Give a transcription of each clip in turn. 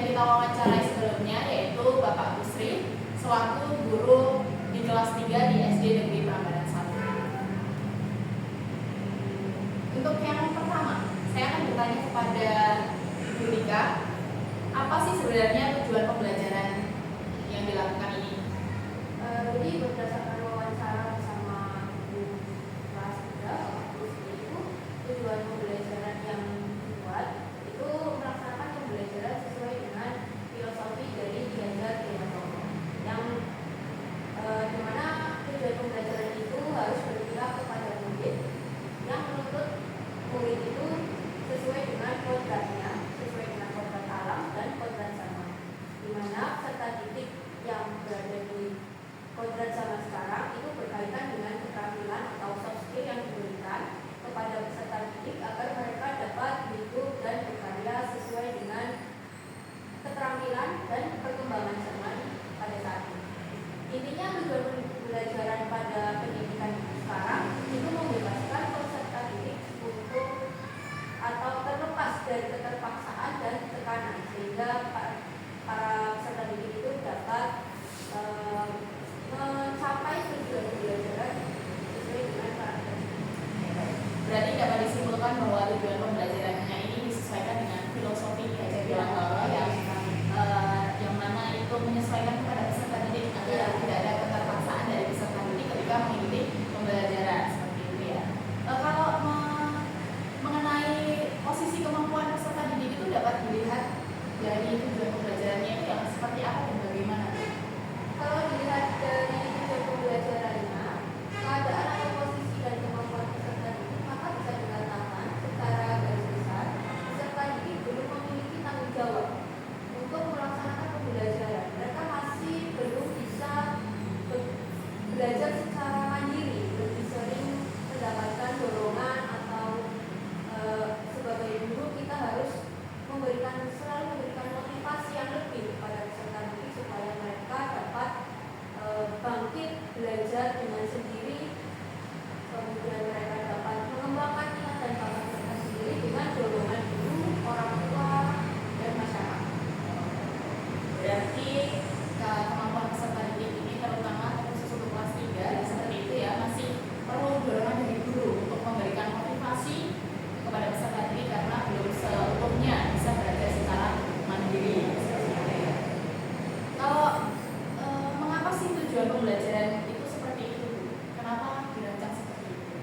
yang kita wawancarai sebelumnya yaitu Bapak Busri selaku guru di kelas 3 di SD Negeri Prambanan 1. Untuk yang pertama, saya akan bertanya kepada Ibu Rika, apa sih sebenarnya tujuan pembelajaran yang dilakukan ini? Jadi berdasarkan wawancara bersama guru kelas 3 Bapak Busri itu, tujuan pembelajaran yang dibuat itu melaksanakan pembelajaran sesuai dengan filosofi dari Ki Hajar Dewantara, yang dimana tujuan pembelajaran itu harus berpihak kepada murid, yang menuntut murid itu sesuai dengan kodratnya, sesuai dengan kodrat alam dan kodrat zaman, dimana peserta didik yang berada di kodrat zaman sekarang itu berkaitan dengan keterampilan atau soft skill yang diberikan kepada peserta didik agar mereka dapat hidup dan berkarya sesuai dengan keterampilan dan perkembangan zaman pada saat ini. Intinya tujuan pembelajaran pada pendidikan sekarang itu membebaskan peserta didik untuk atau terlepas dari keterpaksaan dan tekanan, sehingga para peserta didik itu dapat mencapai tujuan pembelajaran sesuai dengan karakter. Berarti dapat disimpulkan bahwa tujuan pembelajarannya ini disesuaikan dengan filosofi Ki Hajar Dewantara yang mana itu menyesuaikan kepada peserta didik agar tidak ada keterpaksaan dari peserta didik ketika mengikuti pembelajaran seperti itu ya. Kalau mengenai posisi kemampuan peserta didik itu dapat dilihat dari tujuan pembelajarannya itu yang seperti apa dan bagaimana? Kalau dilihat dari tujuan pembelajarannya, keadaan atau posisi dan kemampuan peserta didik, maka bisa dikatakan secara garis besar peserta didik belum memiliki tanggung jawab untuk melaksanakan pembelajaran. Mereka masih belum bisa belajar secara mandiri, lebih sering mendapatkan dorongan atau sebagai guru kita harus selalu memberikan motivasi yang lebih kepada peserta didik supaya mereka dapat bangkit belajar dengan sendiri, kemudian mereka dapat mengembangkan minat dan bakat mereka sendiri dengan dorongan guru, orang tua, dan masyarakat. Berarti kemampuan peserta didik ini terutama khusus untuk kelas 3 seperti itu ya, masih perlu dorongan dari guru untuk memberikan motivasi kepada peserta didik karena belum seutuhnya bisa belajar secara mandiri. Kalau mengapa sih tujuan pembelajaran itu seperti itu? Kenapa dirancang seperti itu?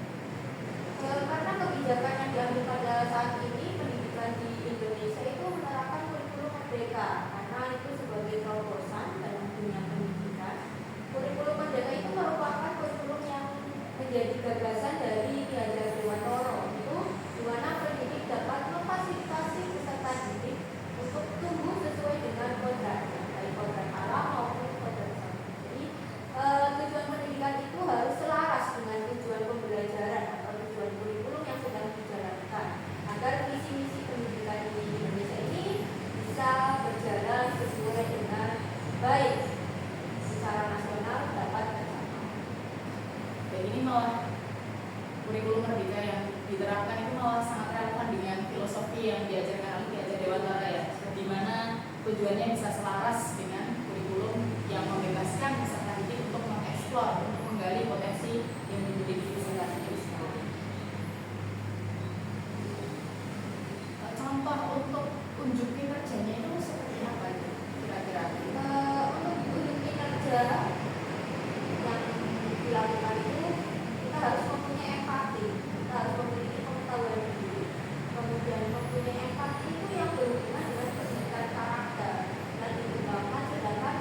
Karena kebijakan yang diambil pada saat ini, pendidikan di Indonesia itu menerapkan kurikulum merdeka, karena itu sebagai terobosan dalam dunia pendidikan. Kurikulum merdeka itu merupakan kurikulum yang menjadi gagasan dari Ki Hajar Dewantara, itu di mana pendidik dapat memfasilitasi peserta didik untuk tumbuh sesuai dengan kodratnya, baik kodrat alam maupun kodrat zaman. Jadi tujuan pendidikan itu harus selaras dengan tujuan pembelajaran atau tujuan kurikulum yang sedang dijalankan, agar visi-misi pendidikan di Indonesia ini bisa berjalan sesuai dengan baik secara nasional dapat bersama. Dan ini malah kurikulum merdeka yang diterapkan itu malah sangat relevan dengan filosofi yang diajarkan oleh Ki Hajar Dewantara ya, di mana tujuannya bisa selaras dengan kurikulum yang membebaskan peserta didik untuk mengeksplor, untuk menggali potensi yang dimiliki peserta didik sendiri. Contoh untuk unjuk kinerjanya itu seperti apa itu kira-kira? Untuk unjuk kinerja yang dilakukan itu kita harus mempunyai empati, kita harus memiliki pengetahuan diri, kemudian mempunyai empati itu yang berhubungan dengan pendidikan karakter dan dikembangkan, sedangkan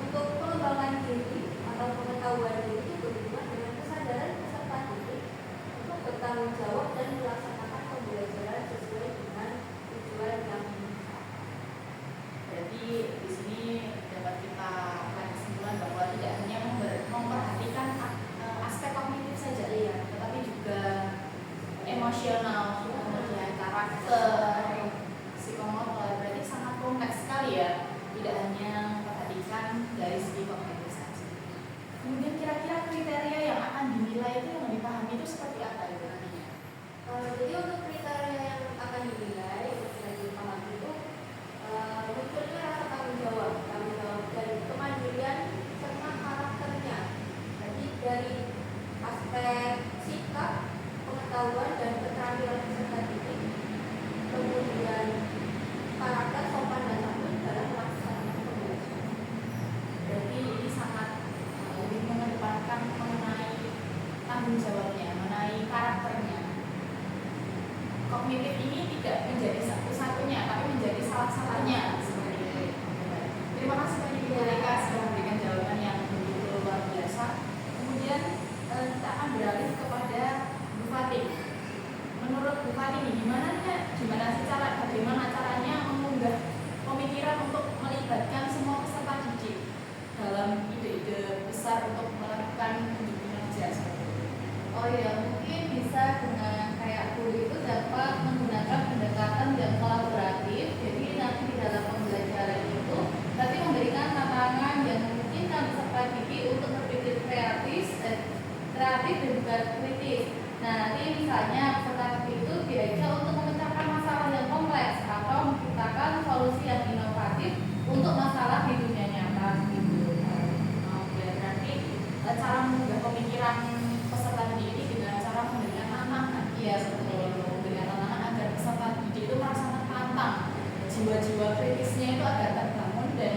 untuk pengembangan diri atau pengetahuan diri itu berhubungan dengan kesadaran peserta didik untuk bertanggung jawab dan melaksanakan pembelajaran sesuai dengan tujuan yang dicapai. Berarti di sini dapat kita tarik kesimpulan bahwa tidak hanya memperhatikan aspek kognitif saja, tetapi juga emosional, kemudian karakter, psikomotor. Berarti sangat kompleks sekali ya, tidak hanya memperhatikan dari segi kognitif saja. Kemudian kira-kira kriteria yang akan dinilai itu yang dipahami itu seperti apa itu nantinya? Jadi untuk kriteria yang akan dinilai untuk dipahami itu muncul misalnya peserta didik itu diajak untuk memecahkan masalah yang kompleks atau menciptakan solusi yang inovatif untuk masalah di dunia nyata gitu. Oke, berarti cara mengubah pemikiran peserta didik ini dengan cara memberikan tantangan. Iya, seperti itu. Memberikan tantangan agar peserta didik itu merasa tertantang, jiwa-jiwa kritisnya itu agar terbangun dan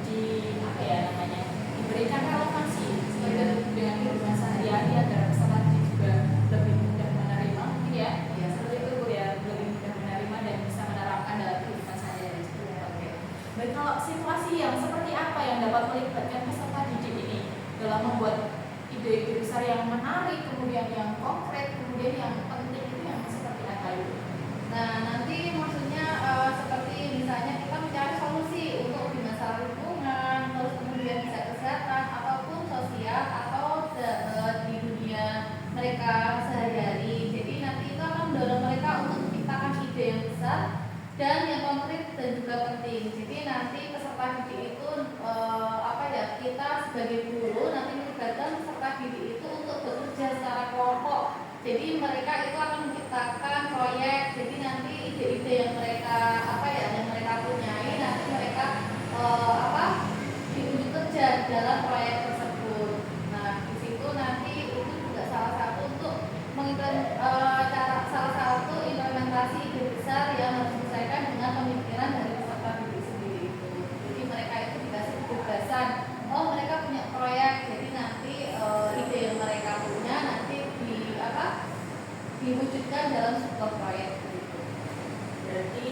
di apa ya namanya diberikan relevansi dengan kehidupan sehari-hari agar peserta didik juga lebih mudah menerima, mungkin ya. Iya, Seperti itu Bu ya, lebih mudah menerima dan bisa menerapkan dalam kehidupan sehari-hari. Oke. Baik, kalau situasi yang seperti apa yang dapat melibatkan peserta didik ini dalam membuat ide-ide besar yang menarik, kemudian yang konkret, kemudian yang penting itu yang seperti apa itu? Nah, nanti maksudnya seperti misalnya kita mencari solusi untuk di masalah lingkungan, terus kemudian bisa kesehatan ataupun sosial atau di dunia mereka sehari-hari. Jadi nanti itu akan mendorong mereka untuk menciptakan ide yang besar dan yang konkret dan juga penting. Jadi nanti peserta didik itu kita sebagai guru nanti melibatkan peserta didik itu untuk bekerja secara kelompok. Jadi mereka itu akan menciptakan proyek. Jadi nanti ide-ide yang mereka yang mereka punyai nanti mereka diunjuk kerja dalam proyek tersebut. Nah, di situ nanti itu juga salah satu untuk salah satu implementasi ide besar yang harus disesuaikan dengan pemikiran dari peserta didik sendiri itu. Jadi mereka itu dikasih kebebasan. Oh, mereka punya proyek. Jadi nanti ide yang mereka punya nanti diwujudkan dalam sebuah proyek gitu. Berarti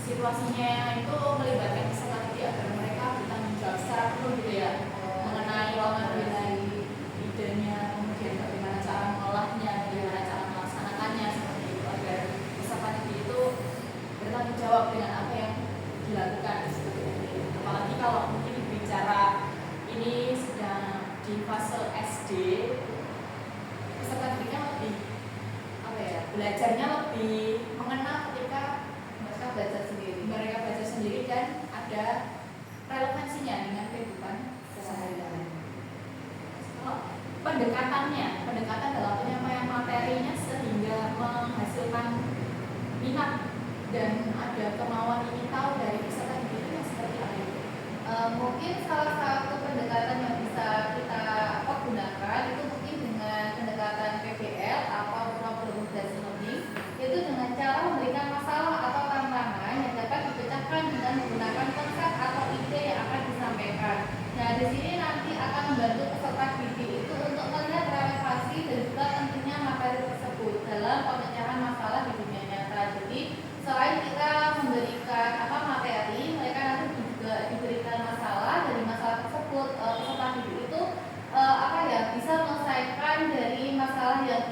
situasinya itu melibatkan peserta didik agar mereka bertanggung jawab secara penuh gitu ya, mengenai idenya, kemudian bagaimana cara mengolahnya, bagaimana cara melaksanakannya, seperti itu agar peserta didik itu bertanggung jawab dengan apa yang dilakukan seperti itu. Apalagi kalau mungkin bicara ini sedang di fase SD, peserta didiknya lebih belajarnya lebih mengenal ketika Mereka belajar sendiri dan ada relevansinya dengan kehidupan sehari-hari. Pendekatan dalam penyampaian materinya sehingga menghasilkan minat dan ada kemauan ingin tahu dari peserta didik itu yang seperti apa itu? Mungkin salah satu pendekatan yang bisa kita gunakan itu mungkin dengan pendekatan PBL atau problem based learning, yaitu dengan cara memberikan masalah atau tantangan yang dapat dipecahkan dengan menggunakan konsep atau ide yang akan disampaikan. Nah, di sini nanti akan membantu peserta didik itu untuk melihat relevansi dan juga pentingnya materi tersebut dalam pemecahan masalah di dunia nyata. Jadi selain kita memberikan materi, mereka nanti juga diberikan masalah. Dari masalah tersebut peserta didik itu bisa menyelesaikan dari masalah yang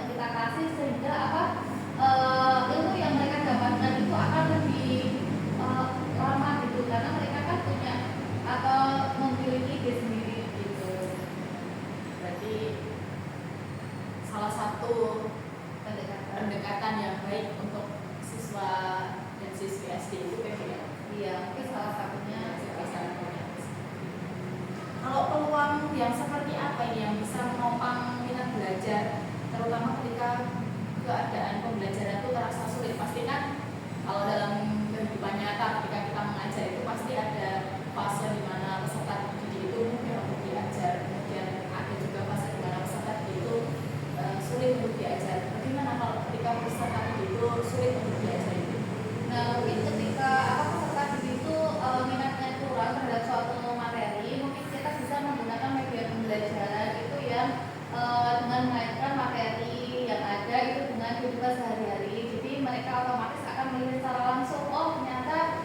kita kasih sehingga ilmu yang mereka dapatkan itu akan lebih lama gitu, karena mereka kan punya atau memiliki ide sendiri gitu. Berarti salah satu pendekatan yang baik untuk siswa dan siswi SD itu PBL. Iya, mungkin salah satunya. Kalau peluang yang seperti apa ini yang bisa menopang minat belajar, terutama ketika keadaan pembelajaran itu terasa sulit? Pasti kan kalau dalam kehidupan nyata ketika kita mengajar itu pasti ada fase di mana peserta didik itu mudah untuk diajar, kemudian ada juga fase di mana peserta didik itu sulit untuk diajar. Bagaimana kalau ketika peserta didik itu sulit untuk diajar itu? Nah, mungkin ketika peserta didik itu minatnya kurang terhadap suatu materi, mungkin kita bisa menggunakan media pembelajaran itu yang dengan mengaitkan materi yang ada itu dengan kehidupan sehari-hari. Jadi mereka otomatis akan melihat secara langsung, oh ternyata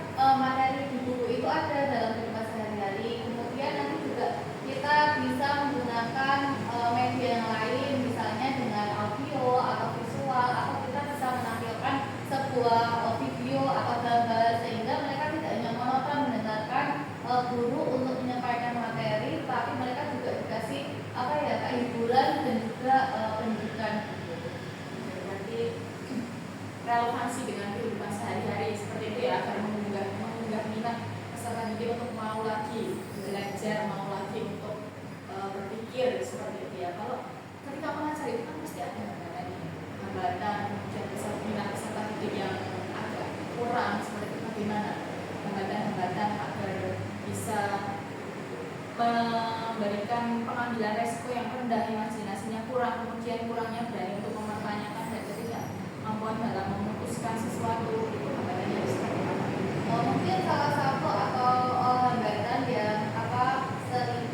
hambatan-hambatan agar bisa memberikan pengambilan resiko yang rendah, imajinasinya kurang, kemudian kurangnya berani untuk mempertanyakan dan ketidakmampuan dalam memutuskan sesuatu, itu hambatannya seperti apa? Mungkin salah satu atau hambatan yang sering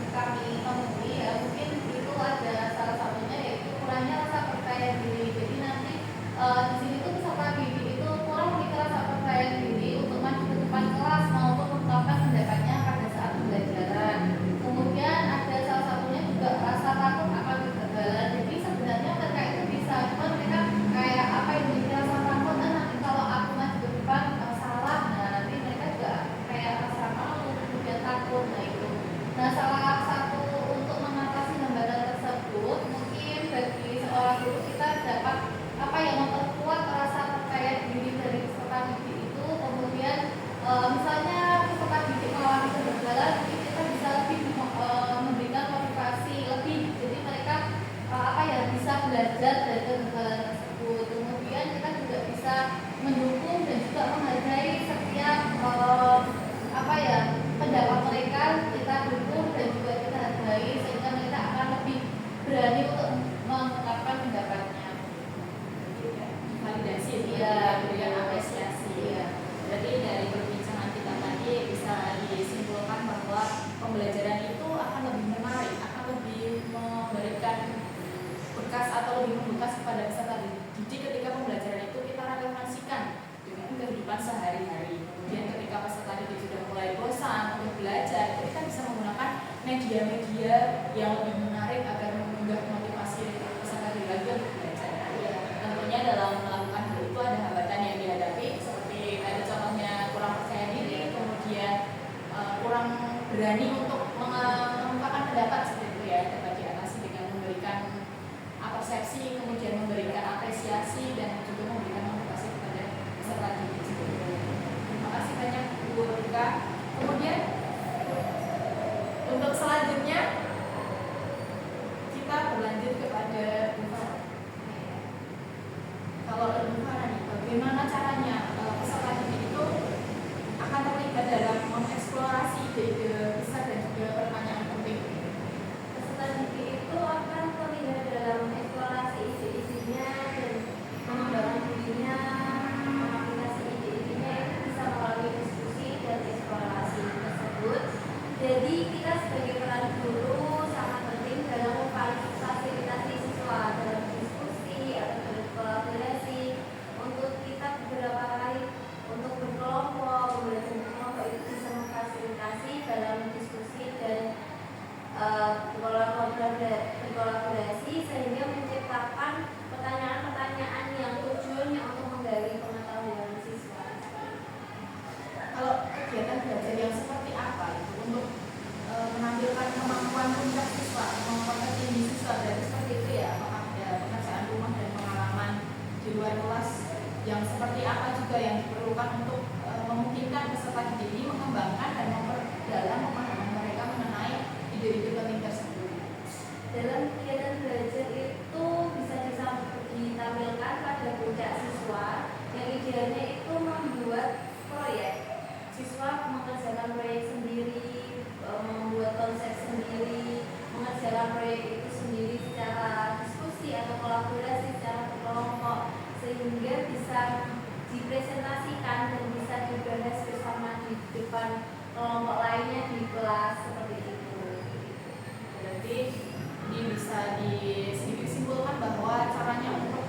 kami temui ya, mungkin itu ada salah satunya yaitu kurangnya rasa percaya diri. Jadi nanti di sini tuh peserta didik itu kurang memiliki rasa percaya diri untuk maju ke depan kelas maupun mengungkapkan pendapatnya pada saat pembelajaran. Kemudian ada salah satunya juga rasa takut akan kegagalan. Jadi sebenarnya mereka itu bisa, cuma mereka kayak yang memiliki rasa takut, nanti kalau aku maju ke depan salah, nah nanti mereka juga kayak rasa malu, kemudian takut. Nah itu, nah salah satu untuk mengatasi hambatan tersebut, mungkin bagi seorang guru kita dapat memperkuat rasa percaya diri dari peserta didik itu. Kemudian misalnya peserta didik mengalami kegagalan, kita bisa lebih memberikan motivasi lebih, jadi mereka bisa belajar dari kegagalan tersebut. Kemudian kita juga bisa mendukung dan juga menghargai setiap pendapat mereka, kita dukung dan juga kita hargai sehingga mereka akan lebih berani untuk mengungkapkan pendapatnya. Validasi, berikan apresiasi. Jadi dari perbincangan kita tadi bisa disimpulkan bahwa pembelajaran itu akan lebih menarik, akan lebih memberikan bekas atau lebih membekas kepada peserta didik ketika pembelajaran itu kita relevansikan dengan kehidupan sehari-hari. Kemudian ketika peserta didik sudah mulai bosan untuk belajar, kita bisa menggunakan media-media yang lebih menarik agar mengunggah motivasi peserta didik lagi untuk belajar. Tentunya dalam melakukan hal itu ada hambatan yang dihadapi, seperti tadi contohnya kurang percaya diri, kemudian kurang berani untuk mengungkapkan pendapat seperti itu ya, dapat diatasi dengan memberikan persepsi, kemudian memberikan apresiasi dan juga memberikan motivasi kepada peserta didik. Terima kasih banyak Bu Rika. Kemudian untuk selanjutnya kita berlanjut kepada Bu Farah. Kalau Ibu Farah nih, bagaimana caranya peserta didik itu akan terlibat dalam mengeksplorasi ide-ide besar dan juga pertanyaan penting? Peserta didik itu akan terlibat dalam eksplorasi ide-idenya dan mengembangkan dirinya, mengaplikasi ide-idenya itu bisa melalui diskusi dan eksplorasi tersebut. Jadi kita sebagai peran guru sangat penting dalam memfasilitasi siswa dalam diskusi atau berkolaborasi untuk kita beberapa kali untuk berkelompok, pembelajaran kelompok itu bisa memfasilitasi dalam diskusi dan berkolaborasi sehingga menciptakan pertanyaan-pertanyaan yang tujuannya untuk menggali pengetahuan siswa. Kalau kegiatan belajar yang seperti apa itu untuk menampilkan kemampuan puncak siswa, kemampuan tertinggi siswa, berarti seperti itu ya? Apakah ada pekerjaan rumah dan pengalaman di luar kelas yang seperti apa juga yang diperlukan untuk memungkinkan peserta didik ini mengembangkan dan memperdalam pemahaman mereka mengenai ide-ide penting tersebut? Dalam kegiatan belajar itu bisa ditampilkan pada puncak siswa yang idealnya itu membuat proyek. Siswa mengerjakan proyek sendiri, membuat konsep sendiri, mengerjakan proyek itu sendiri secara diskusi atau kolaborasi secara berkelompok sehingga bisa dipresentasikan dan bisa dibahas bersama di depan kelompok lainnya di kelas seperti itu. Berarti ini bisa sedikit simpulkan bahwa caranya untuk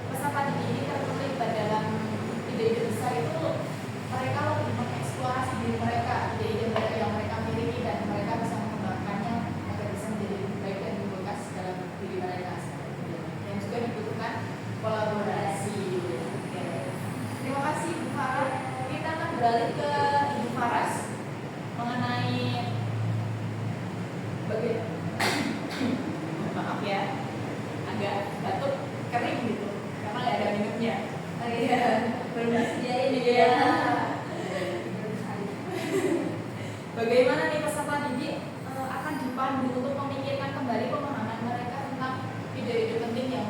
peserta didik ini terlibat dalam ide-ide besar itu mereka lebih mengeksplorasi diri mereka, ide-ide yang mereka miliki dan mereka bisa mengembangkannya agar bisa menjadi lebih baik dan membekas dalam diri mereka. Dan juga dibutuhkan kolaborasi. Oke. Terima kasih Bu Farah. Kita akan beralih ke Ibu Faras mengenai maaf ya, agak batuk kering gitu karena nggak ada minumnya. Iya, belum disediain ya. Bagaimana nih peserta didik akan dipandu untuk memikirkan kembali pemahaman mereka tentang ide-ide penting yang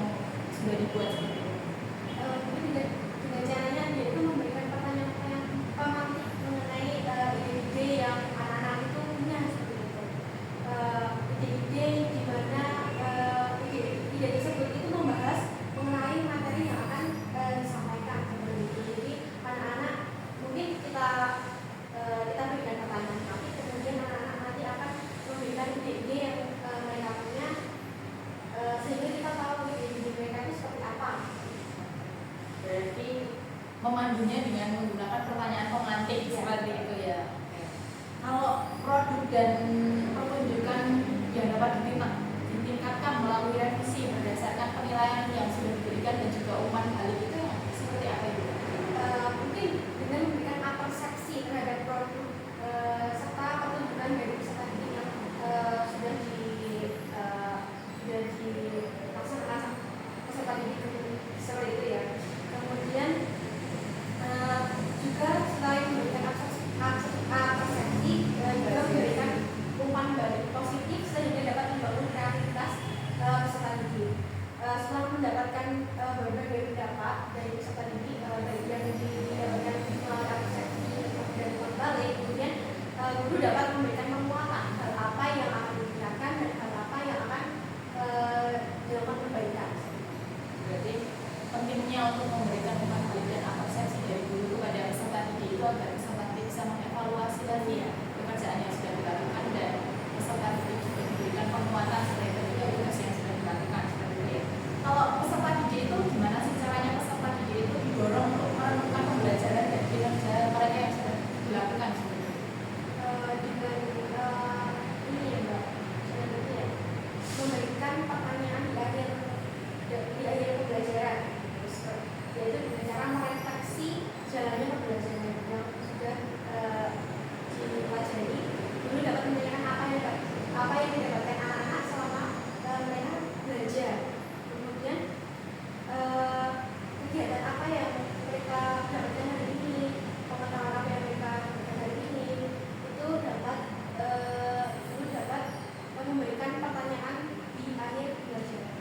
sudah dibuat seperti itu? Dengan caranya dia itu memberikan pertanyaan-pertanyaan guru dapat memberikan penguatan hal apa yang akan dibicarakan dan hal apa yang akan dilakukan perbaikan. Berarti pentingnya untuk memberikan umpan balik dan apresiasi dari guru kepada peserta didik itu agar peserta didik bisa mengevaluasi lagi pekerjaan yang sudah dilakukan dan peserta didik juga diberikan penguatan terkait dengan tugas yang sudah dilakukan seperti itu ya. Kalau peserta didik itu gimana sih caranya peserta didik itu didorong untuk merenungkan pembelajaran dan kinerja mereka yang sudah dilakukan sebenarnya? Dengan ini ya Mbak, sebenarnya ya, memberikan pertanyaan di akhir pembelajaran, yaitu dengan cara merefleksi jalannya pembelajaran yang sudah dipelajari. Guru dapat menanyakan apa yang didapatkan anak-anak selama mereka belajar. Kemudian kegiatan apa yang mereka dapatkan hari ini, pengetahuan apa yang mereka dapatkan hari ini, itu dapat guru dapat memberikan pertanyaan di akhir pembelajaran.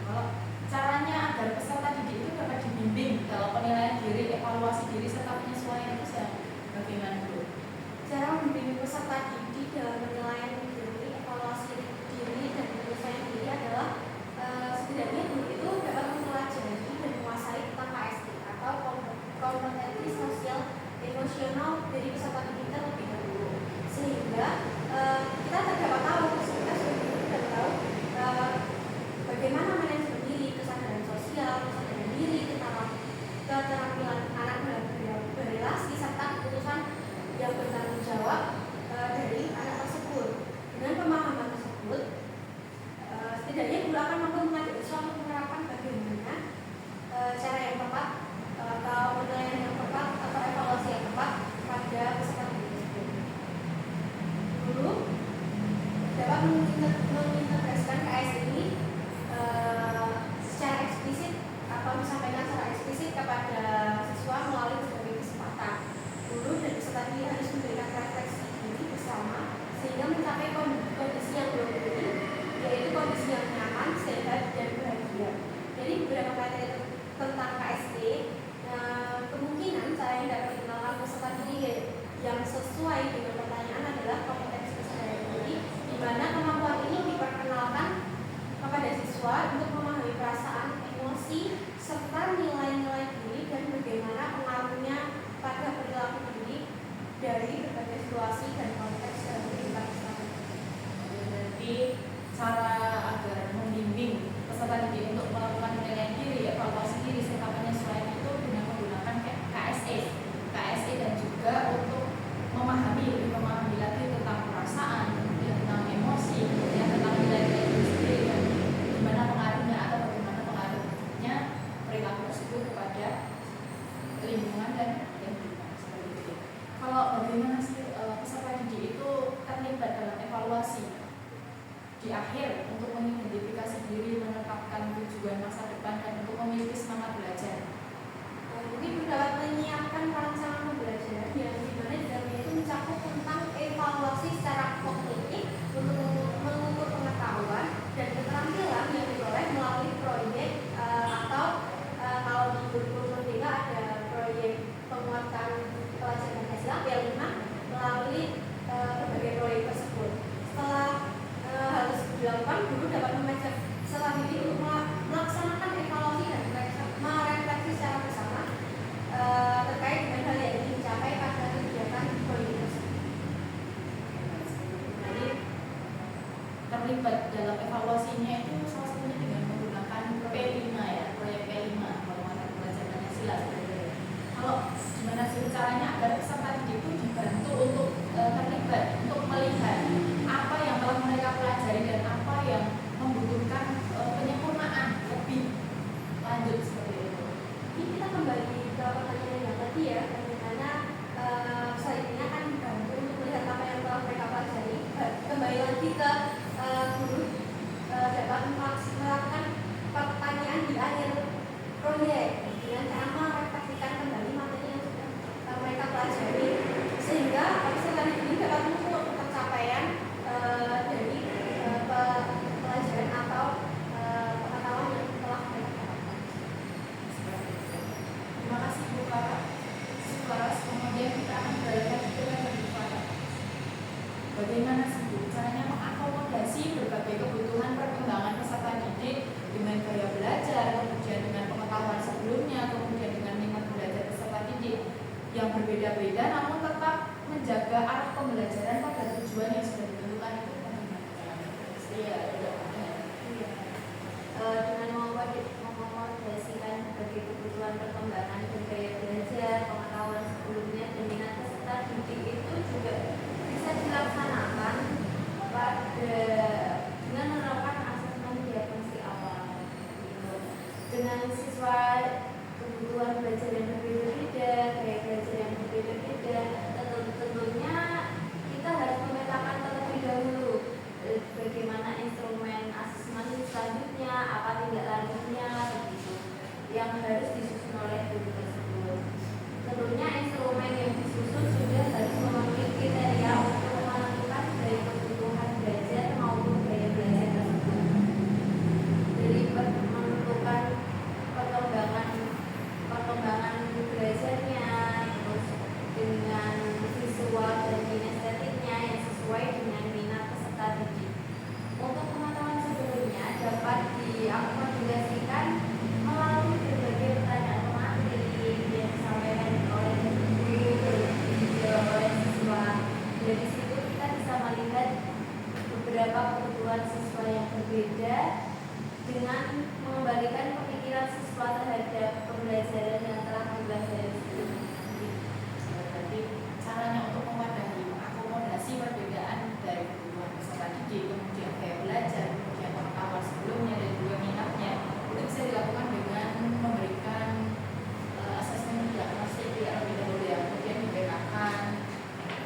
Kalau caranya agar peserta didik itu dapat dibimbing dalam penilaian diri, evaluasi diri serta penyesuaian itu bagaimana dulu? Cara membimbing peserta didik dalam penilaian diri, evaluasi diri, dan penyesuaian diri adalah setidaknya guru itu dapat mempelajari dan menguasai tentang KSD atau kompetensi sosial emosional dari peserta didik terlebih dahulu, sehingga kita dapat tahu, kita sudah dapat tahu bagaimana manajemen diri, kesadaran sosial, kesadaran diri, keterampilan anak dalam berrelasi serta keputusan yang bertanggung jawab dari anak tersebut. Dengan pemahaman tersebut, setidaknya guru akan mampu mengajak suatu penerapan bagaimana cara yang tepat atau penilaian yang tepat atau evaluasi yang tepat pada peserta didik tersebut. Guru dapat mengintegrasikan KS ini secara eksplisit atau disampaikan secara eksplisit kepada siswa melalui berbagai kesempatan. Guru dan peserta didik harus memberikan refleksi diri bersama sehingga mencapai kondisi yang berhubungan, yaitu kondisi yang nyaman, sehat, dan bahagia. Jadi beberapa materi tentang KSD, kemungkinan cara yang dapat dikenalkan peserta didik yang sesuai dengan pertanyaan adalah kompetensi kesadaran diri, di mana kemampuan ini diperkenalkan kepada siswa untuk memahami perasaan, emosi, serta nilai-nilai diri dan bagaimana pengaruhnya pada perilaku diri dari berbagai situasi dan konteks dalam kehidupan sehari-hari. Berarti cara agar membimbing peserta didik untuk melakukan penilaian diri, evaluasi diri serta penyesuaian itu dengan menggunakan KSE dan juga untuk memahami lagi tentang perasaan, tentang emosi, tentang nilai-nilai diri sendiri dan bagaimana pengaruhnya atau bagaimana pengaruhnya perilaku tersebut kepada lingkungan dan kehidupan seperti itu. Kalau bagaimana sih peserta didik itu terlibat dalam evaluasi di akhir untuk mengidentifikasi diri, menetapkan tujuan masa depan dan untuk memiliki semangat belajar? Mungkin dapat menyiapkan rancangan pembelajaran yang dimana di dalamnya itu mencakup tentang evaluasi secara kognitif untuk mengukur pengetahuan dan keterampilan yang diperoleh melalui proyek atau kalau di kurikulum Merdeka ada proyek penguatan pelajaran Pancasila P5 melalui berbagai proyek tersebut. Setelah hal tersebut dilakukan, guru dapat mengajak peserta didik untuk melaksanakan evaluasi dan merefleksi secara bersama terkait dengan hal yang ingin dicapai pada kegiatan proyek tersebut. Jadi terlibat dalam evaluasinya itu salah satunya dengan menggunakan P5 ya, proyek P5 penguatan pelajaran Pancasila sebenarnya. Kalau gimana sih caranya agar peserta didik itu dibantu untuk terlibat, untuk melihat apa yang telah mereka pelajari dan apa yang membutuhkan penyempurnaan lebih lanjut seperti itu. Ini kita kembali ke pertanyaan yang tadi ya, bagaimana selanjutnya akan dibantu untuk melihat apa yang telah mereka pelajari. Kembali lagi ke guru dapat melakukan pertanyaan di akhir proyek dengan cara merefleksikan kembali materi yang sudah mereka pelajari, sehingga peserta didik dapat mengukur yang berbeda-beda namun tetap menjaga arah pembelajaran pada tujuan yang sudah ditentukan itu penting. Iya, dengan mengakomodasikan berbagai kebutuhan perkembangan dan gaya belajar, pengetahuan sebelumnya dan minat peserta didik itu juga bisa dilaksanakan dengan menerapkan asesmen diagnosis awal. Dengan siswa kebutuhan belajar yang berbeda-beda, gaya belajar yang berbeda-beda, tentunya kita harus memetakan terlebih dahulu bagaimana instrumen asesmen selanjutnya, apa tindak lanjutnya, begitu yang harus disusun oleh guru tersebut. Tentunya instrumen yang disusun sudah harus memenuhi kriteria untuk menentukan dari kebutuhan belajar maupun gaya belajar tersebut. Dari menentukan perkembangan belajarnya, terus dengan visual dan kinestetiknya yang sesuai dengan minat peserta didik. Untuk pengetahuan sebelumnya dapat diakomodasikan melalui berbagai pertanyaan pemateri yang disampaikan oleh guru dan dijawab oleh siswa. Dari situ kita bisa melihat beberapa kebutuhan siswa yang berbeda dengan mengembalikan pemikiran siswa terhadap pembelajaran yang telah dipelajari sebelumnya. Berarti caranya untuk mewadahi, mengakomodasi perbedaan dari kebutuhan peserta didik, kemudian gaya belajar, kemudian pengetahuan sebelumnya dan juga minatnya, itu bisa dilakukan dengan memberikan asesmen diagnostik terlebih dahulu ya, kemudian dibedakan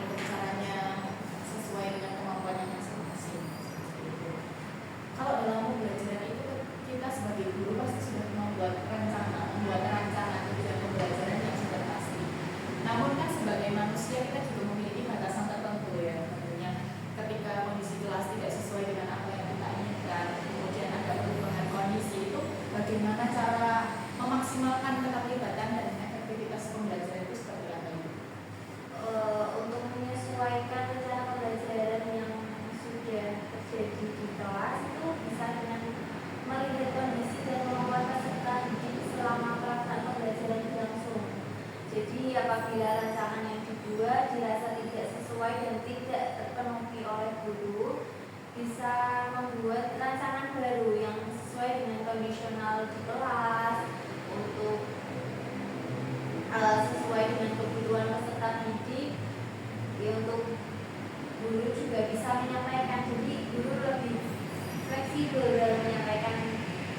untuk caranya sesuai dengan kemampuannya masing-masing. Kalau dalam pembelajaran itu kita sebagai guru pasti sudah membuat rencana tujuan pembelajaran yang sudah pasti. Namun kan sebagai manusia kita juga memiliki batasan tertentu ya, tentunya ketika kondisi kelas tidak sesuai dengan apa yang kita inginkan, kemudian ada perubahan kondisi, itu bagaimana cara memaksimalkan keterlibatan dan efektivitas pembelajaran itu seperti apa itu? Untuk menyesuaikan rencana pembelajaran yang sudah terjadi di kelas itu bisa dengan melihat kondisi dan kemampuan peserta didik selama pelaksanaan pembelajaran berlangsung. Jadi apabila rancangan yang dibuat dirasa tidak sesuai dan tidak terpenuhi oleh guru, bisa membuat rancangan baru yang sesuai dengan kondisional di kelas untuk sesuai dengan kebutuhan peserta didik. Ya, untuk guru juga bisa menyampaikan, jadi guru lebih fleksibel dalam menyampaikan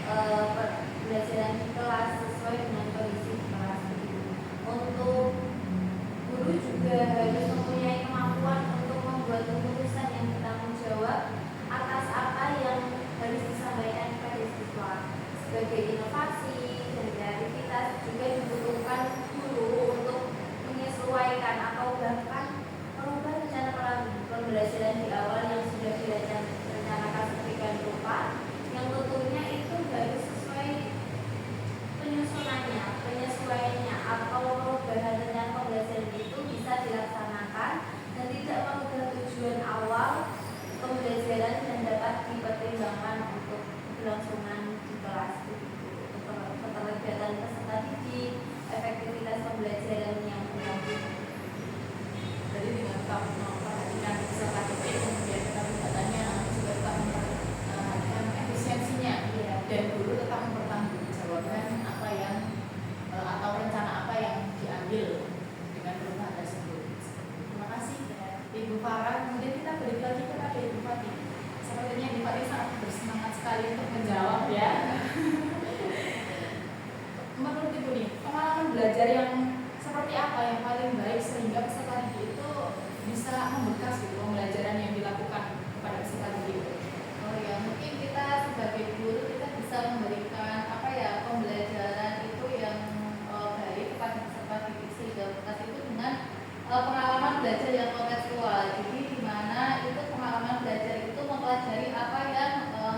pembelajaran di kelas sesuai dengan kondisi di kelas. Untuk guru juga harus mempunyai kemampuan untuk membuat keputusan yang bertanggung jawab atas apa yang harus disampaikan kepada siswa. Sebagai inovasi dan kreativitas juga dibutuhkan guru untuk menyesuaikan atau bahkan merubah rencana pembelajaran di awal yang sudah direncanakan sedemikian rupa, yang tentunya itu harus sesuai penyesuaiannya atau perubahan rencana pembelajaran itu bisa dilaksanakan dan tidak mengubah tujuan awal pembelajaran dan dapat dipertimbangkan untuk keberlangsungan di kelas keterlibatan peserta didik, efektivitas pembelajaran yang berlanjut. Jadi dengan tetap memperhatikan peserta didik, kemudian keterlibatannya, juga tetap memperhatikan efisiensinya, dan guru tetap mempertanggungjawabkan apa yang atau rencana apa yang diambil dengan perubahan tersebut. Terima kasih Ibu Farah. Kemudian kita balik lagi kepada Ibu Fatih. Sepertinya Ibu Fatih sangat bersemangat sekali untuk menjawab ya. Menurut Ibu nih, pengalaman belajar yang seperti apa yang paling baik sehingga peserta didik itu bisa membekas gitu pembelajaran yang dilakukan kepada peserta didik? Oh ya, mungkin kita sebagai guru kita bisa memberikan pembelajaran itu yang baik kepada peserta didik sehingga bekas itu dengan pengalaman belajar yang kontekstual. Jadi di mana itu pengalaman belajar itu mempelajari apa yang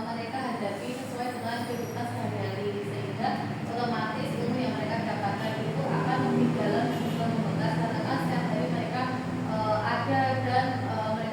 mereka hadapi sesuai dengan kehidupan sehari-hari, sehingga otomatis ilmu yang mereka dapatkan itu akan lebih dalam dan membekas karena kan setiap hari mereka ada dan mereka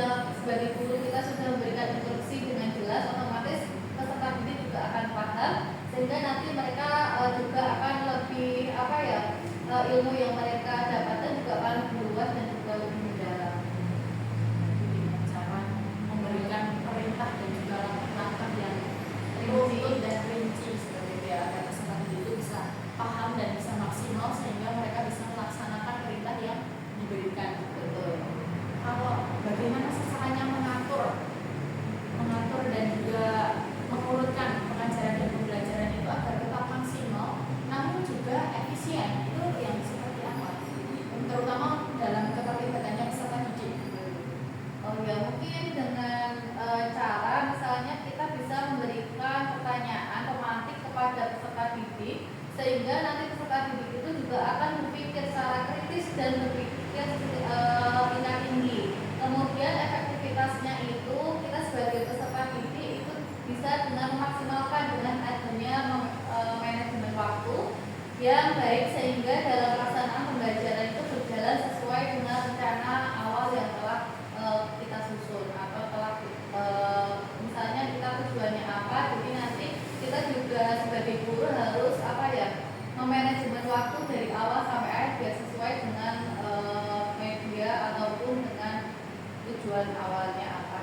sudah sebagai guru kita sudah memberikan instruksi dengan jelas, otomatis peserta didik juga akan paham, sehingga nanti mereka juga akan lebih ilmu yang mereka dapatkan juga akan lebih luas dan juga lebih mendalam. Dengan cara memberikan perintah dan juga langkah-langkah yang runtut dan rinci seperti itu ya, agar peserta didik itu bisa paham dan bisa maksimal sehingga mereka bisa melaksanakan perintah yang diberikan. Betul. Kalau bagaimana sih caranya mengatur dan juga mengurutkan pengajaran dan pembelajaran itu agar tetap maksimal namun juga efisien, itu yang seperti apa? Terutama dalam keterlibatannya peserta didik. Oh ya, mungkin dengan cara misalnya kita bisa memberikan pertanyaan tematik kepada peserta didik, sehingga nanti peserta didik itu juga akan berpikir secara kritis dan berpikir tingkat tinggi. Kemudian efektivitasnya itu kita sebagai peserta didik itu bisa dengan memaksimalkan dengan adanya manajemen waktu yang baik, sehingga dalam pelaksanaan pembelajaran itu berjalan sesuai dengan rencana awal yang telah kita susun, atau telah misalnya kita tujuannya apa, jadi nanti kita juga sebagai guru harus memanajemen waktu dari awal sampai akhir biar sesuai dengan media ataupun dengan tujuan awalnya apa.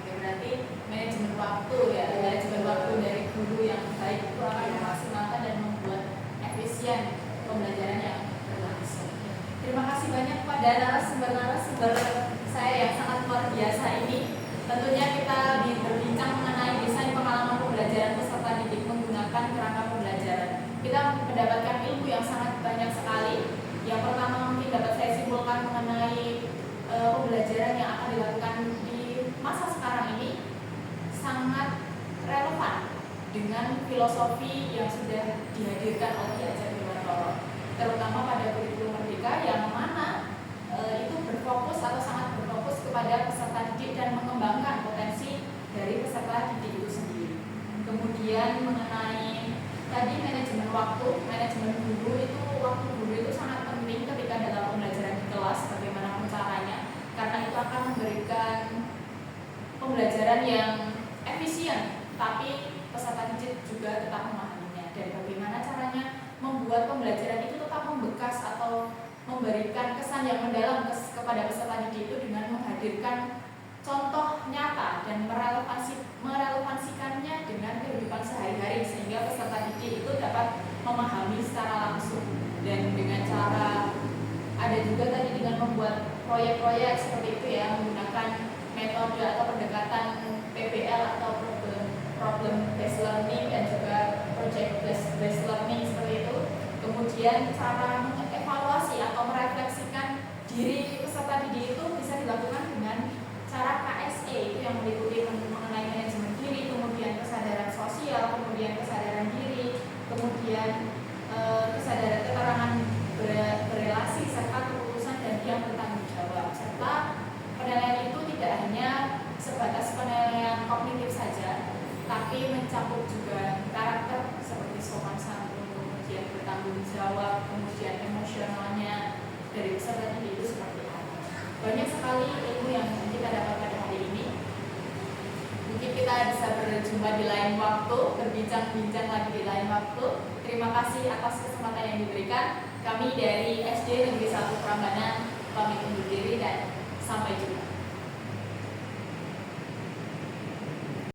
Oke, berarti manajemen waktu ya, manajemen waktu dari guru yang baik itu akan memaksimalkan dan membuat efisien pembelajaran yang berlangsung. Terima kasih banyak pada narasumber saya yang sangat luar biasa ini. Tentunya kita berbincang mengenai desain pengalaman pembelajaran peserta didik menggunakan kerangka pembelajaran. Kita mendapatkan ilmu yang sangat banyak sekali. Yang pertama mungkin dapat saya simpulkan mengenai pembelajaran yang akan dilakukan di masa sekarang ini sangat relevan dengan filosofi yang sudah dihadirkan oleh Ki Hajar Dewantara, terutama pada kurikulum Merdeka yang mana itu berfokus atau sangat berfokus kepada peserta didik dan mengembangkan potensi dari peserta didik itu sendiri. Kemudian mengenai tadi manajemen waktu, manajemen guru itu sangat penting ketika dalam pembelajaran di kelas, bagaimanapun caranya, karena itu akan memberikan pembelajaran yang efisien, tapi peserta didik juga tetap memahaminya. Dan bagaimana caranya membuat pembelajaran itu tetap membekas atau memberikan kesan yang mendalam kepada peserta didik itu dengan menghadirkan contoh nyata dan merelevansikannya dengan kehidupan sehari-hari, sehingga peserta didik itu dapat memahami secara langsung. Dan dengan cara ada juga tadi dengan membuat proyek-proyek seperti itu ya, menggunakan metode atau pendekatan PBL atau problem based learning dan juga project based learning seperti itu. Kemudian cara mengevaluasi atau merefleksikan diri peserta didik itu bisa dilakukan dengan cara KSE, itu yang meliputi mengenai manajemen diri, kemudian kesadaran sosial, kemudian kesadaran diri, kemudian kesadaran keterangan berrelasi serta keputusan dan yang bertanggung jawab. Serta penilaian itu tidak hanya sebatas penilaian kognitif saja, tapi mencakup juga karakter seperti sopan santun, kemudian bertanggung jawab, kemudian emosionalnya dari peserta didik itu seperti apa. Banyak sekali ilmu yang kita dapat pada hari ini. Mungkin kita bisa berjumpa di lain waktu, berbincang-bincang lagi di lain waktu. Terima kasih atas kesempatan yang diberikan. Kami dari SD Negeri 1 Prambanan pamit undur diri dan sampai jumpa.